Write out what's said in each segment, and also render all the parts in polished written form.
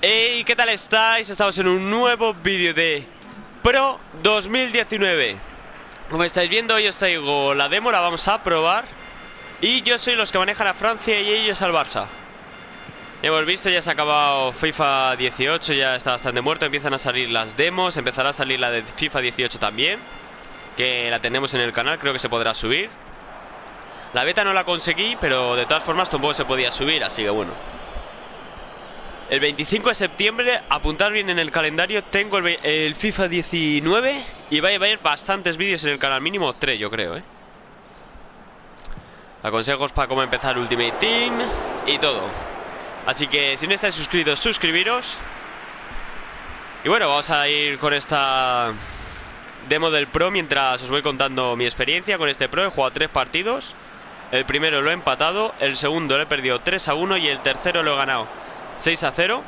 Hey, ¿qué tal estáis? Estamos en un nuevo vídeo de Pro 2019. Como estáis viendo, hoy os traigo la demo, la vamos a probar. Y yo soy los que manejan a Francia y ellos al Barça. Hemos visto, ya se ha acabado FIFA 18, ya está bastante muerto. Empiezan a salir las demos, empezará a salir la de FIFA 18 también, que la tenemos en el canal, creo que se podrá subir. La beta no la conseguí, pero de todas formas tampoco se podía subir, así que bueno. El 25 de septiembre, apuntar bien en el calendario, tengo el FIFA 19 y va a haber bastantes vídeos en el canal, mínimo 3 yo creo, Consejos para cómo empezar Ultimate Team y todo. Así que si no estáis suscritos, suscribiros. Y bueno, vamos a ir con esta demo del Pro mientras os voy contando mi experiencia con este Pro. He jugado 3 partidos. El primero lo he empatado, el segundo lo he perdido 3-1 y el tercero lo he ganado 6-0.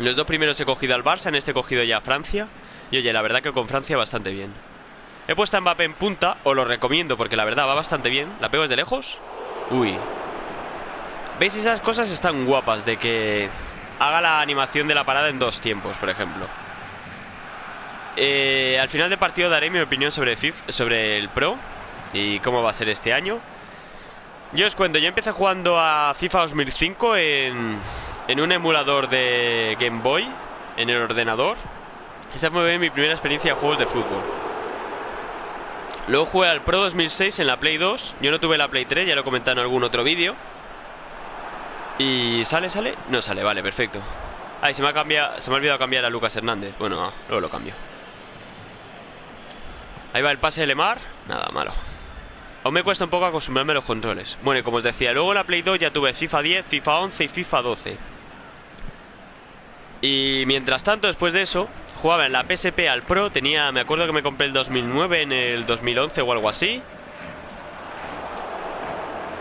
Los dos primeros he cogido al Barça, en este he cogido ya a Francia. Y oye, la verdad que con Francia bastante bien. He puesto a Mbappé en punta, os lo recomiendo porque la verdad va bastante bien. ¿La pego desde lejos? Uy. ¿Veis? Esas cosas están guapas, de que haga la animación de la parada en 2 tiempos, por ejemplo. Al final del partido daré mi opinión sobre el Pro y cómo va a ser este año. Yo os cuento, yo empecé jugando a FIFA 2005 en un emulador de Game Boy, en el ordenador. Esa fue mi primera experiencia de juegos de fútbol. Luego jugué al Pro 2006 en la Play 2. Yo no tuve la Play 3, ya lo he comentado en algún otro vídeo. ¿Y sale? No sale, vale, perfecto. Ay, se me ha olvidado cambiar a Lucas Hernández. Bueno, luego lo cambio. Ahí va el pase de Lemar. Nada, malo. Aún me cuesta un poco acostumbrarme a los controles. Bueno, y como os decía, luego en la Play 2 ya tuve FIFA 10, FIFA 11 y FIFA 12. Y mientras tanto, después de eso, jugaba en la PSP al Pro. Me acuerdo que me compré el 2009 en el 2011 o algo así.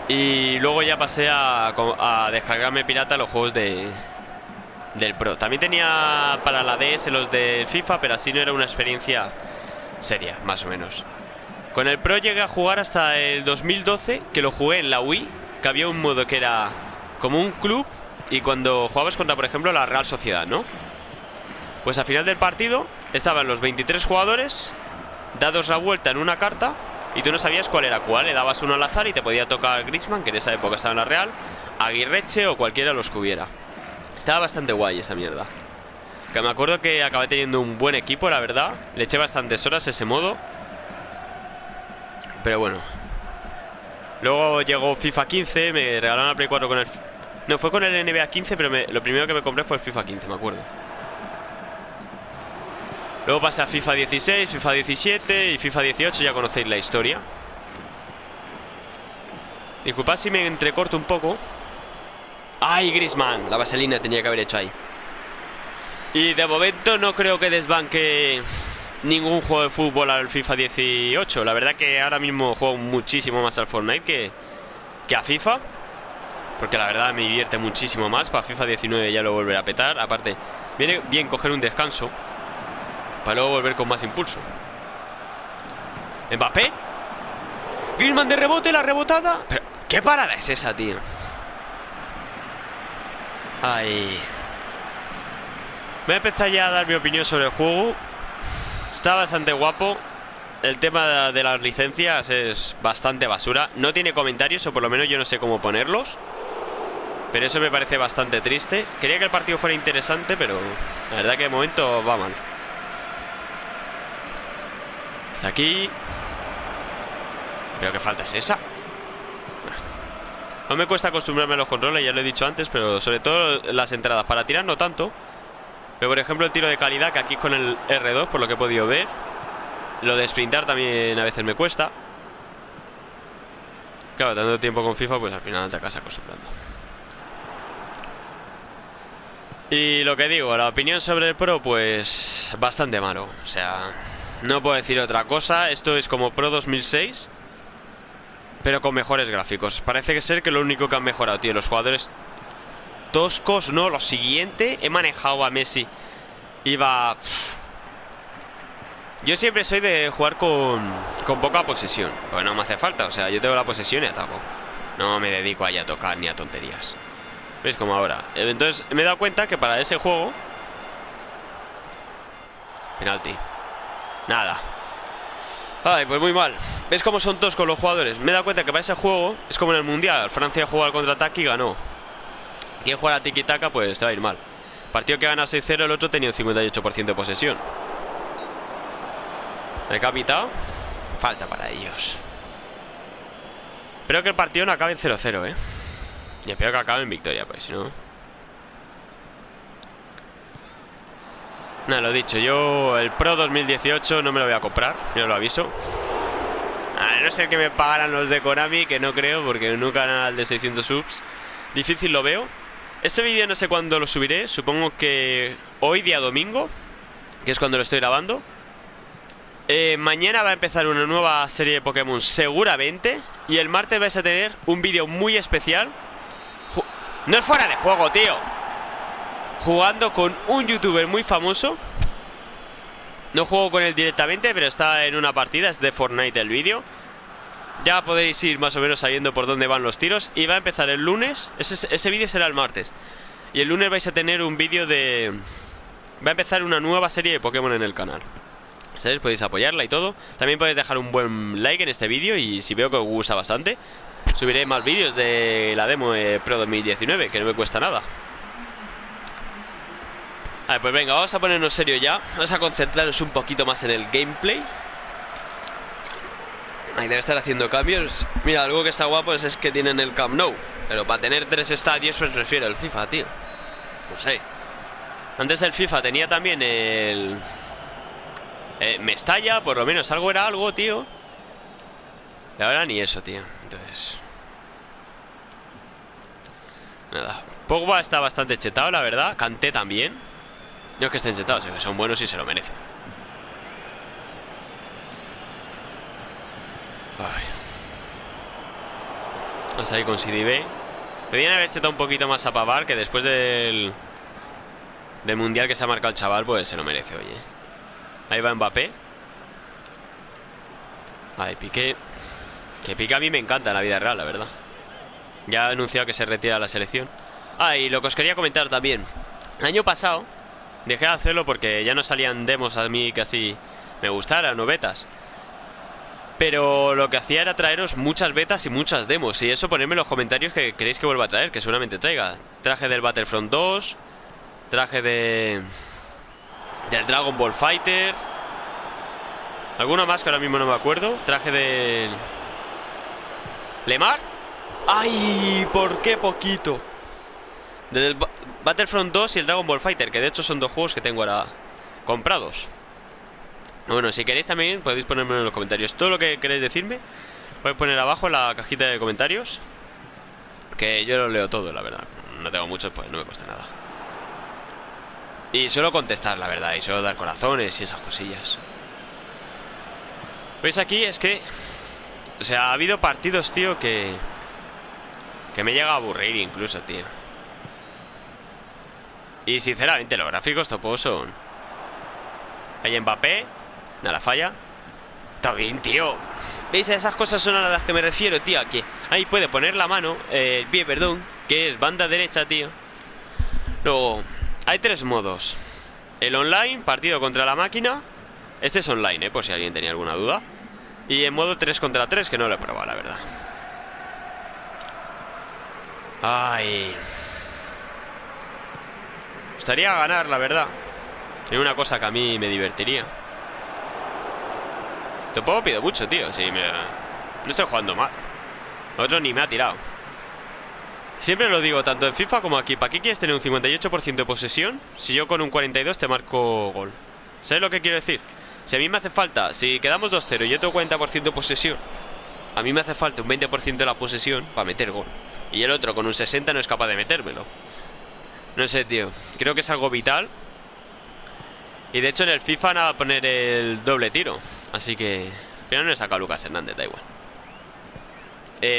Y luego ya pasé a descargarme pirata los juegos del Pro. También tenía para la DS los de FIFA, pero así no era una experiencia seria, más o menos. Con el Pro llegué a jugar hasta el 2012, que lo jugué en la Wii, que había un modo que era como un club, y cuando jugabas contra, por ejemplo, la Real Sociedad, ¿no? Pues al final del partido estaban los 23 jugadores dados la vuelta en una carta, y tú no sabías cuál era cuál. Le dabas uno al azar y te podía tocar Griezmann, que en esa época estaba en la Real, Aguirreche o cualquiera de los que hubiera. Estaba bastante guay esa mierda. Que me acuerdo que acabé teniendo un buen equipo, la verdad. Le eché bastantes horas a ese modo. Pero bueno. Luego llegó FIFA 15, me regalaron la Play 4 con el... No, fue con el NBA 15, pero lo primero que me compré fue el FIFA 15, me acuerdo. Luego pasé a FIFA 16, FIFA 17 y FIFA 18, ya conocéis la historia. Disculpad si me entrecorto un poco. ¡Ay, Griezmann! La vaselina tenía que haber hecho ahí. Y de momento no creo que desbanque ningún juego de fútbol al FIFA 18. La verdad que ahora mismo juego muchísimo más al Fortnite que a FIFA, porque la verdad me divierte muchísimo más. Para FIFA 19 ya lo volveré a petar. Aparte, viene bien coger un descanso para luego volver con más impulso. Mbappé. Griezmann de rebote, la rebotada. Pero, ¿qué parada es esa, tío? Ay. Voy a empezar ya a dar mi opinión sobre el juego. Está bastante guapo. El tema de las licencias es bastante basura. No tiene comentarios, o por lo menos yo no sé cómo ponerlos. Pero eso me parece bastante triste. Quería que el partido fuera interesante, pero la verdad que de momento va mal. Es aquí. Pero qué falta es esa. No me cuesta acostumbrarme a los controles, ya lo he dicho antes, pero sobre todo las entradas. Para tirar no tanto. Pero por ejemplo el tiro de calidad, que aquí con el R2, por lo que he podido ver. Lo de sprintar también a veces me cuesta. Claro, tanto tiempo con FIFA, pues al final te acabas acostumbrando. Y lo que digo, la opinión sobre el Pro, pues bastante malo. O sea, no puedo decir otra cosa. Esto es como Pro 2006, pero con mejores gráficos. Parece que ser que lo único que han mejorado, tío, los jugadores toscos, no. Lo siguiente, he manejado a Messi. Yo siempre soy de jugar con poca posesión, pues no me hace falta. O sea, yo tengo la posesión y ataco. No me dedico ahí a tocar ni a tonterías. ¿Veis? Como ahora. Entonces me he dado cuenta que para ese juego... Penalti. Nada. Ay, pues muy mal. ¿Ves cómo son todos con los jugadores? Me he dado cuenta que para ese juego es como en el Mundial. Francia jugó al contraataque y ganó. Quien juega a tiki-taka, pues te va a ir mal. Partido que gana 6-0, el otro tenía un 58% de posesión. Decapitado. Falta para ellos. Espero que el partido no acabe en 0-0, y espero que acabe en victoria, pues si no... Nada, lo dicho, yo el Pro 2018 no me lo voy a comprar, yo lo aviso. A no ser que me pagaran los de Konami, que no creo, porque en un canal de 600 subs difícil lo veo. Este vídeo no sé cuándo lo subiré, supongo que hoy día domingo, que es cuando lo estoy grabando. Mañana va a empezar una nueva serie de Pokémon seguramente. Y el martes vais a tener un vídeo muy especial. No es fuera de juego, tío. Jugando con un youtuber muy famoso. No juego con él directamente, pero está en una partida, es de Fortnite el vídeo. Ya podéis ir más o menos sabiendo por dónde van los tiros. Y va a empezar el lunes. Ese vídeo será el martes. Y el lunes vais a tener un vídeo de... Va a empezar una nueva serie de Pokémon en el canal. ¿Sabéis? Podéis apoyarla y todo. También podéis dejar un buen like en este vídeo. Y si veo que os gusta bastante, subiré más vídeos de la demo de Pro 2019, que no me cuesta nada. A ver, pues venga, vamos a ponernos serio ya. Vamos a concentrarnos un poquito más en el gameplay. Ahí debe estar haciendo cambios. Mira, algo que está guapo es que tienen el Camp Nou. Pero para tener 3 estadios, pues prefiero el FIFA, tío. No sé. Antes el FIFA tenía también el... Mestalla, por lo menos algo era algo, tío. Y ahora ni eso, tío. Entonces... Nada. Pogba está bastante chetado, la verdad. Kanté también. No es que estén chetados, es que son buenos y se lo merecen. Ay. Vamos a ir con Sidibe. Podrían haber chetado un poquito más a Pavard, que después del mundial que se ha marcado el chaval, pues se lo merece, oye. Ahí va Mbappé. Ahí Piqué. Que Piqué a mí me encanta en la vida real, la verdad. Ya ha anunciado que se retira de la selección. Ah, y lo que os quería comentar también. El año pasado dejé de hacerlo porque ya no salían demos a mí que así me gustaran o betas. Pero lo que hacía era traeros muchas betas y muchas demos. Y eso ponedme en los comentarios que queréis que vuelva a traer, que seguramente traiga. Traje del Battlefront 2. Traje del Dragon Ball Fighter. Alguno más que ahora mismo no me acuerdo. Traje del Lemar. ¡Ay! ¿Por qué poquito? Del Battlefront 2 y el Dragon Ball Fighter, que de hecho son dos juegos que tengo ahora comprados. Bueno, si queréis también podéis ponerme en los comentarios todo lo que queréis decirme. Podéis poner abajo en la cajita de comentarios, que yo lo leo todo, la verdad. No tengo muchos, pues no me cuesta nada. Y suelo contestar, la verdad, y suelo dar corazones y esas cosillas. ¿Veis aquí? Es que... O sea, ha habido partidos, tío, que me llega a aburrir incluso, tío. Y sinceramente los gráficos tampoco son... Hay Mbappé. Nada, falla. Está bien, tío. ¿Veis? Esas cosas son a las que me refiero, tío. Que ahí puede poner la mano, el pie, perdón, que es banda derecha, tío. Luego, hay 3 modos. El online, partido contra la máquina. Este es online, por si alguien tenía alguna duda. Y en modo 3 contra 3, que no lo he probado, la verdad. Ay. Me gustaría ganar, la verdad. Es una cosa que a mí me divertiría. Tampoco pido mucho, tío. Si me... No estoy jugando mal. Otro ni me ha tirado. Siempre lo digo, tanto en FIFA como aquí. ¿Para qué quieres tener un 58% de posesión si yo con un 42 te marco gol? ¿Sabes lo que quiero decir? Si a mí me hace falta, si quedamos 2-0 y yo tengo 40% de posesión, a mí me hace falta un 20% de la posesión para meter gol. Y el otro con un 60 no es capaz de metérmelo. No sé, tío. Creo que es algo vital. Y de hecho en el FIFA nada, poner el doble tiro. Así que... Al final no he sacado a Lucas Hernández, da igual.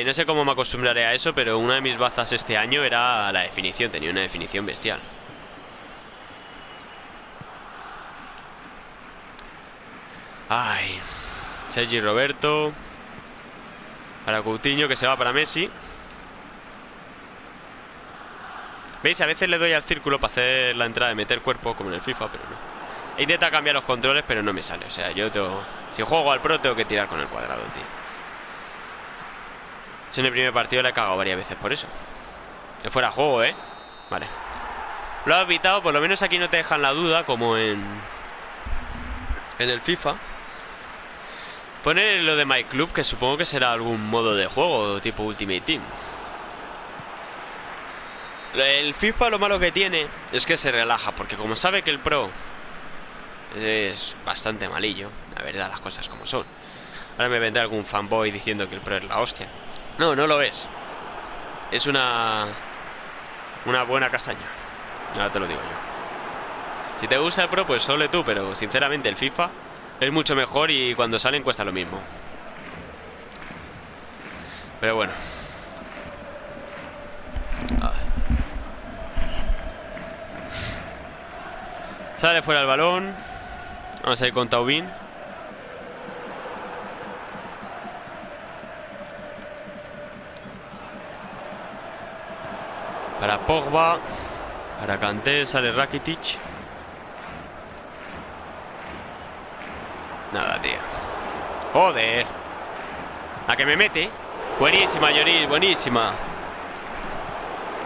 No sé cómo me acostumbraré a eso, pero una de mis bazas este año era la definición. Tenía una definición bestial. Ay. Sergi Roberto. Para Coutinho, que se va para Messi. ¿Veis? A veces le doy al círculo para hacer la entrada de meter cuerpo, como en el FIFA, pero no. He intentado cambiar los controles, pero no me sale. O sea, yo tengo... Si juego al pro, tengo que tirar con el cuadrado, tío. Si en el primer partido le he cagado varias veces por eso. Que fuera juego, ¿eh? Vale. Lo has evitado, por lo menos aquí no te dejan la duda, como en el FIFA. Poner lo de My Club, que supongo que será algún modo de juego tipo Ultimate Team. El FIFA lo malo que tiene es que se relaja, porque como sabe que el pro es bastante malillo, la verdad, las cosas como son. Ahora me vendrá algún fanboy diciendo que el pro es la hostia. No, no lo es. Es una buena castaña. Ahora te lo digo yo. Si te gusta el pro, pues sole tú, pero sinceramente el FIFA es mucho mejor y cuando salen cuesta lo mismo. Pero bueno. Sale fuera el balón. Vamos a ir con Taubín. Para Pogba. Para Kanté, sale Rakitic. Nada, tío. Joder. La que me mete. Buenísima, Lloris, buenísima.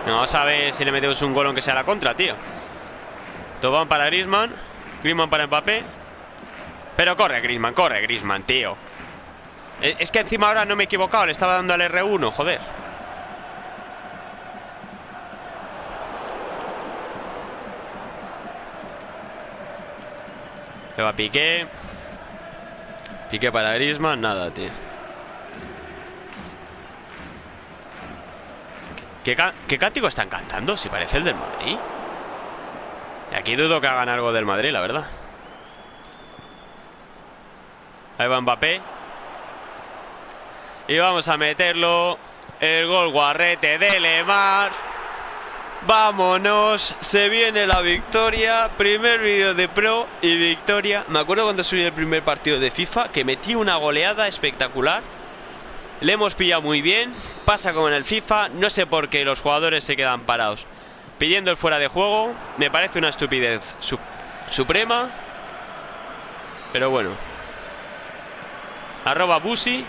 Vamos a ver si le metemos un gol aunque sea la contra, tío. Tobán para Griezmann. Griezmann para Mbappé. Pero corre Griezmann, tío. Es que encima ahora no me he equivocado. Le estaba dando al R1, joder. Le va Piqué. Piqué para Griezmann, nada, tío. ¿Qué cántico están cantando? Si parece el del Madrid. Y aquí dudo que hagan algo del Madrid, la verdad. Ahí va Mbappé. Y vamos a meterlo. El gol guarrete de Lemar. Vámonos. Se viene la victoria. Primer vídeo de pro y victoria. Me acuerdo cuando subí el primer partido de FIFA, que metí una goleada espectacular. Le hemos pillado muy bien. Pasa como en el FIFA. No sé por qué los jugadores se quedan parados pidiendo el fuera de juego. Me parece una estupidez suprema. Pero bueno. @Busi.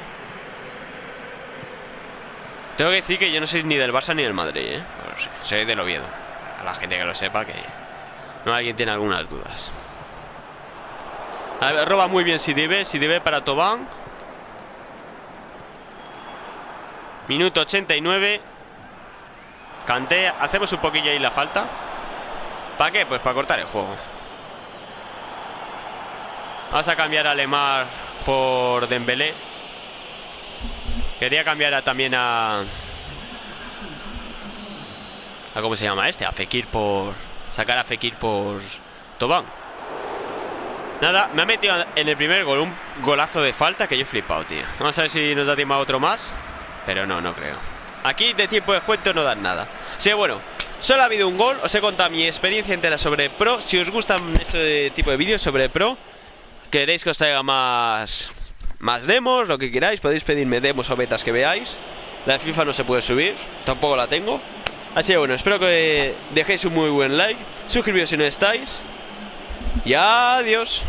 Tengo que decir que yo no soy ni del Barça ni del Madrid, no sé, soy del Oviedo. A la gente que lo sepa, que no alguien tiene algunas dudas. A ver, roba muy bien Sidibé para Tobán. Minuto 89. Kanté, hacemos un poquillo ahí la falta. ¿Para qué? Pues para cortar el juego. Vamos a cambiar a Lemar por Dembélé. Quería cambiar también a ¿cómo se llama este? A Fekir por... Sacar a Fekir por Tobán. Nada, me ha metido en el primer gol un golazo de falta que yo he flipado, tío. Vamos a ver si nos da tiempo a otro más. Pero no creo. Aquí de tiempo de descuento no dan nada. Sí, bueno, solo ha habido un gol. Os he contado mi experiencia entera sobre pro. Si os gustan este tipo de vídeos sobre pro, queréis que os traiga más demos, lo que queráis, podéis pedirme demos o betas que veáis. La de FIFA no se puede subir, tampoco la tengo. Así que bueno, espero que dejéis un muy buen like. Suscribiros si no estáis. Y adiós.